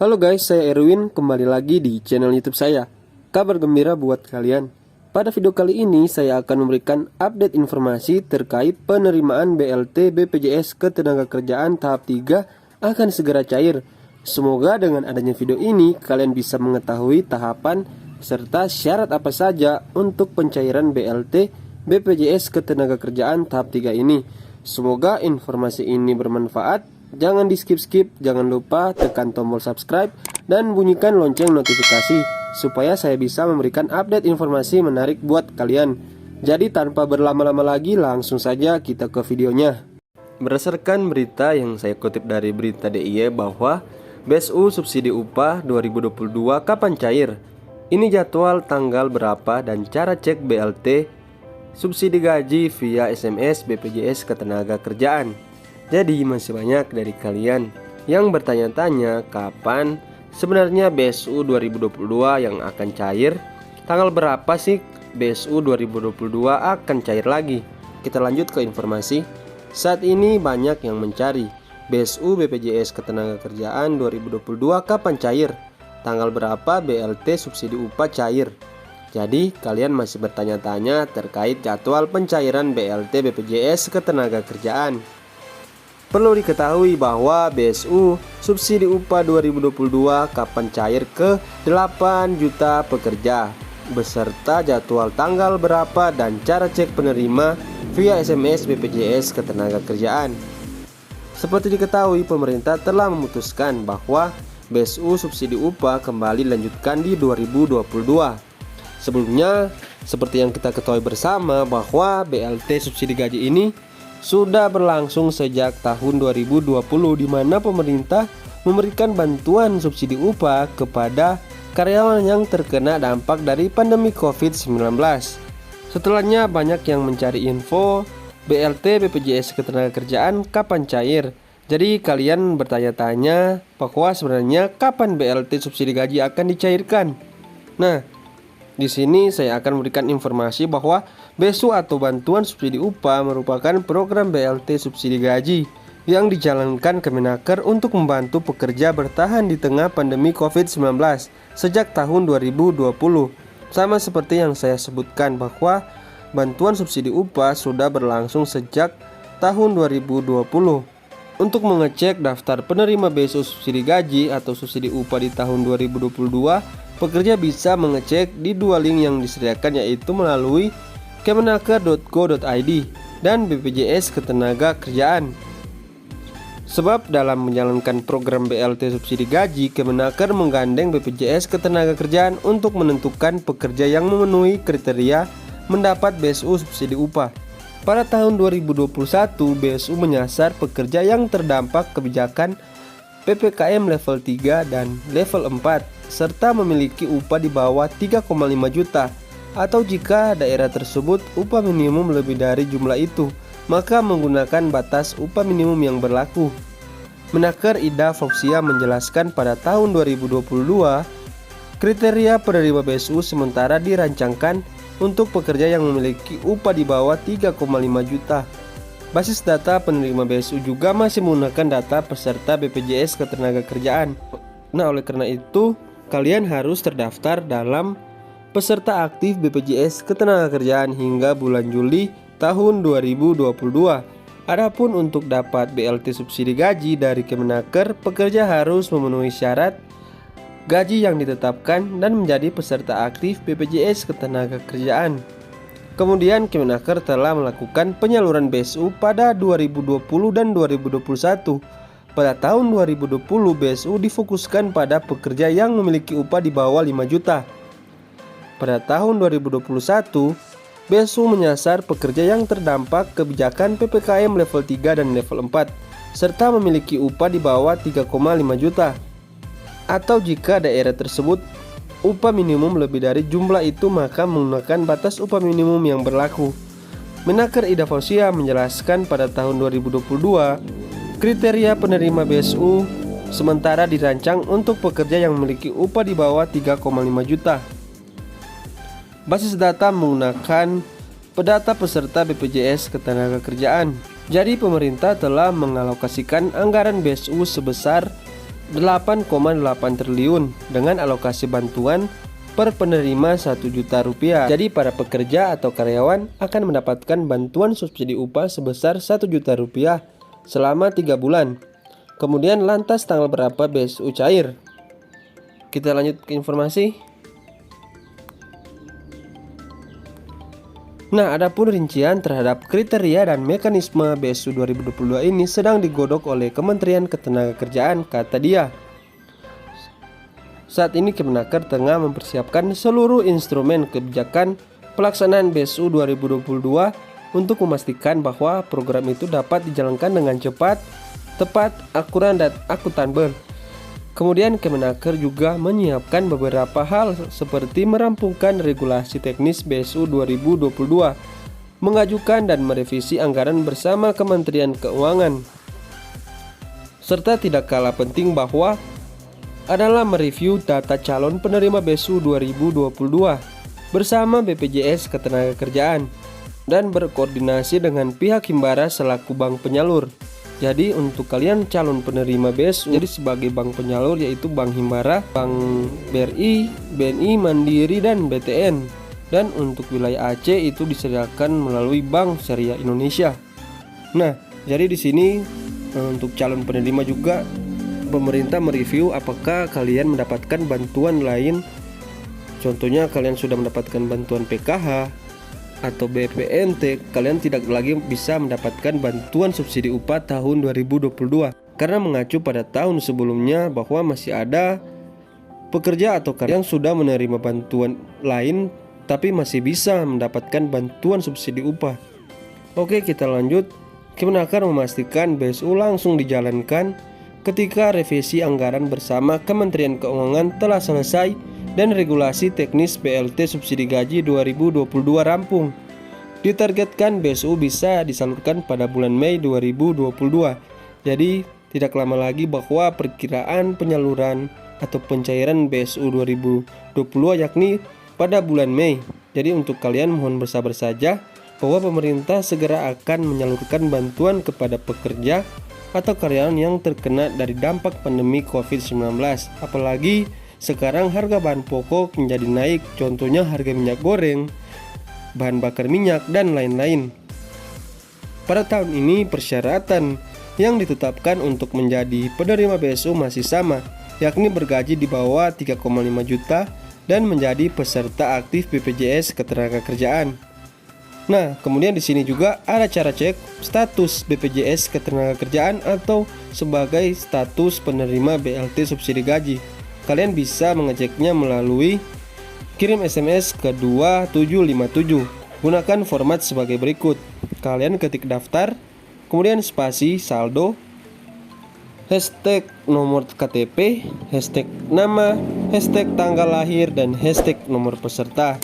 Halo guys, saya Erwin, kembali lagi di channel YouTube saya. Kabar gembira buat kalian. Pada video kali ini saya akan memberikan update informasi terkait penerimaan BLT BPJS Ketenagakerjaan tahap 3 akan segera cair. Semoga dengan adanya video ini kalian bisa mengetahui tahapan serta syarat apa saja untuk pencairan BLT BPJS Ketenagakerjaan tahap 3 ini. Semoga informasi ini bermanfaat. Jangan di skip-skip, jangan lupa tekan tombol subscribe dan bunyikan lonceng notifikasi supaya saya bisa memberikan update informasi menarik buat kalian. Jadi tanpa berlama-lama lagi, langsung saja kita ke videonya. Berdasarkan berita yang saya kutip dari berita DIY bahwa BSU subsidi upah 2022 kapan cair? Ini jadwal, tanggal berapa, dan cara cek BLT subsidi gaji via SMS BPJS Ketenagakerjaan. Jadi masih banyak dari kalian yang bertanya-tanya kapan sebenarnya BSU 2022 yang akan cair. Tanggal berapa sih BSU 2022 akan cair lagi? Kita lanjut ke informasi. Saat ini banyak yang mencari BSU BPJS Ketenagakerjaan 2022 kapan cair? Tanggal berapa BLT subsidi upah cair? Jadi kalian masih bertanya-tanya terkait jadwal pencairan BLT BPJS Ketenagakerjaan. Perlu diketahui bahwa BSU subsidi upah 2022 kapan cair ke 8 juta pekerja beserta jadwal tanggal berapa dan cara cek penerima via SMS BPJS Ketenagakerjaan. Seperti diketahui, pemerintah telah memutuskan bahwa BSU subsidi upah kembali dilanjutkan di 2022. Sebelumnya, seperti yang kita ketahui bersama bahwa BLT subsidi gaji ini sudah berlangsung sejak tahun 2020, di mana pemerintah memberikan bantuan subsidi upah kepada karyawan yang terkena dampak dari pandemi COVID-19. Setelahnya banyak yang mencari info BLT BPJS Ketenagakerjaan kapan cair. Jadi kalian bertanya-tanya bahwa sebenarnya kapan BLT subsidi gaji akan dicairkan. Nah, di sini saya akan memberikan informasi bahwa BSU atau bantuan subsidi upah merupakan program BLT subsidi gaji yang dijalankan Kemenaker untuk membantu pekerja bertahan di tengah pandemi COVID-19 sejak tahun 2020. Sama seperti yang saya sebutkan bahwa bantuan subsidi upah sudah berlangsung sejak tahun 2020. Untuk mengecek daftar penerima BSU subsidi gaji atau subsidi upah di tahun 2022, pekerja bisa mengecek di dua link yang disediakan, yaitu melalui kemenaker.go.id dan BPJS Ketenagakerjaan. Sebab dalam menjalankan program BLT subsidi gaji, Kemenaker menggandeng BPJS Ketenagakerjaan untuk menentukan pekerja yang memenuhi kriteria mendapat BSU subsidi upah. Pada tahun 2021, BSU menyasar pekerja yang terdampak kebijakan PPKM level 3 dan level 4 serta memiliki upah di bawah 3,5 juta, atau jika daerah tersebut upah minimum lebih dari jumlah itu, maka menggunakan batas upah minimum yang berlaku. Menaker Ida Fauzia menjelaskan pada tahun 2022, kriteria penerima BSU sementara dirancangkan untuk pekerja yang memiliki upah di bawah 3,5 juta. Basis data penerima BSU juga masih menggunakan data peserta BPJS Ketenagakerjaan. Nah, oleh karena itu, kalian harus terdaftar dalam peserta aktif BPJS Ketenagakerjaan hingga bulan Juli tahun 2022. Adapun untuk dapat BLT subsidi gaji dari Kemenaker, pekerja harus memenuhi syarat gaji yang ditetapkan dan menjadi peserta aktif BPJS Ketenagakerjaan. Kemudian Kemenaker telah melakukan penyaluran BSU pada 2020 dan 2021. Pada tahun 2020, BSU difokuskan pada pekerja yang memiliki upah di bawah 5 juta. Pada tahun 2021, BSU menyasar pekerja yang terdampak kebijakan PPKM level 3 dan level 4 serta memiliki upah di bawah 3,5 juta. Atau jika daerah tersebut upah minimum lebih dari jumlah itu, maka menggunakan batas upah minimum yang berlaku. Menaker Ida Fauzia menjelaskan pada tahun 2022, kriteria penerima BSU sementara dirancang untuk pekerja yang memiliki upah di bawah 3,5 juta. Basis data menggunakan pendata peserta BPJS Ketenagakerjaan. Jadi pemerintah telah mengalokasikan anggaran BSU sebesar 8,8 triliun dengan alokasi bantuan per penerima 1 juta rupiah. Jadi para pekerja atau karyawan akan mendapatkan bantuan subsidi upah sebesar 1 juta rupiah selama 3 bulan. Kemudian lantas tanggal berapa BSU cair? Kita lanjut ke informasi. Nah, adapun rincian terhadap kriteria dan mekanisme BSU 2022 ini sedang digodok oleh Kementerian Ketenagakerjaan, kata dia. Saat ini Kemenaker tengah mempersiapkan seluruh instrumen kebijakan pelaksanaan BSU 2022 untuk memastikan bahwa program itu dapat dijalankan dengan cepat, tepat, akurat, dan akuntabel. Kemudian Kemenaker juga menyiapkan beberapa hal seperti merampungkan regulasi teknis BSU 2022, mengajukan dan merevisi anggaran bersama Kementerian Keuangan. Serta tidak kalah penting bahwa adalah mereview data calon penerima BSU 2022 bersama BPJS Ketenagakerjaan dan berkoordinasi dengan pihak Himbara selaku bank penyalur. Jadi untuk kalian calon penerima BSU, jadi sebagai bank penyalur yaitu Bank Himbara, Bank BRI, BNI, Mandiri, dan BTN. Dan untuk wilayah Aceh itu disediakan melalui Bank Syariah Indonesia. Nah, jadi di sini untuk calon penerima juga pemerintah mereview apakah kalian mendapatkan bantuan lain. Contohnya kalian sudah mendapatkan bantuan PKH atau BPNT, kalian tidak lagi bisa mendapatkan bantuan subsidi upah tahun 2022 karena mengacu pada tahun sebelumnya bahwa masih ada pekerja atau karyawan yang sudah menerima bantuan lain tapi masih bisa mendapatkan bantuan subsidi upah. Oke, kita lanjut. Kemenaker memastikan BSU langsung dijalankan ketika revisi anggaran bersama Kementerian Keuangan telah selesai dan regulasi teknis BLT subsidi gaji 2022 rampung. Ditargetkan BSU bisa disalurkan pada bulan Mei 2022. Jadi tidak lama lagi bahwa perkiraan penyaluran atau pencairan BSU 2022 yakni pada bulan Mei. Jadi untuk kalian mohon bersabar saja bahwa pemerintah segera akan menyalurkan bantuan kepada pekerja atau karyawan yang terkena dari dampak pandemi COVID-19. Apalagi sekarang harga bahan pokok menjadi naik, contohnya harga minyak goreng, bahan bakar minyak, dan lain-lain. Pada tahun ini persyaratan yang ditetapkan untuk menjadi penerima BSU masih sama, yakni bergaji di bawah 3,5 juta dan menjadi peserta aktif BPJS Ketenagakerjaan. Nah, kemudian di sini juga ada cara cek status BPJS Ketenagakerjaan atau sebagai status penerima BLT subsidi gaji. Kalian bisa mengeceknya melalui kirim SMS ke 2757. Gunakan format sebagai berikut. Kalian ketik daftar, kemudian spasi saldo, hashtag nomor KTP, hashtag nama, hashtag tanggal lahir, dan hashtag nomor peserta.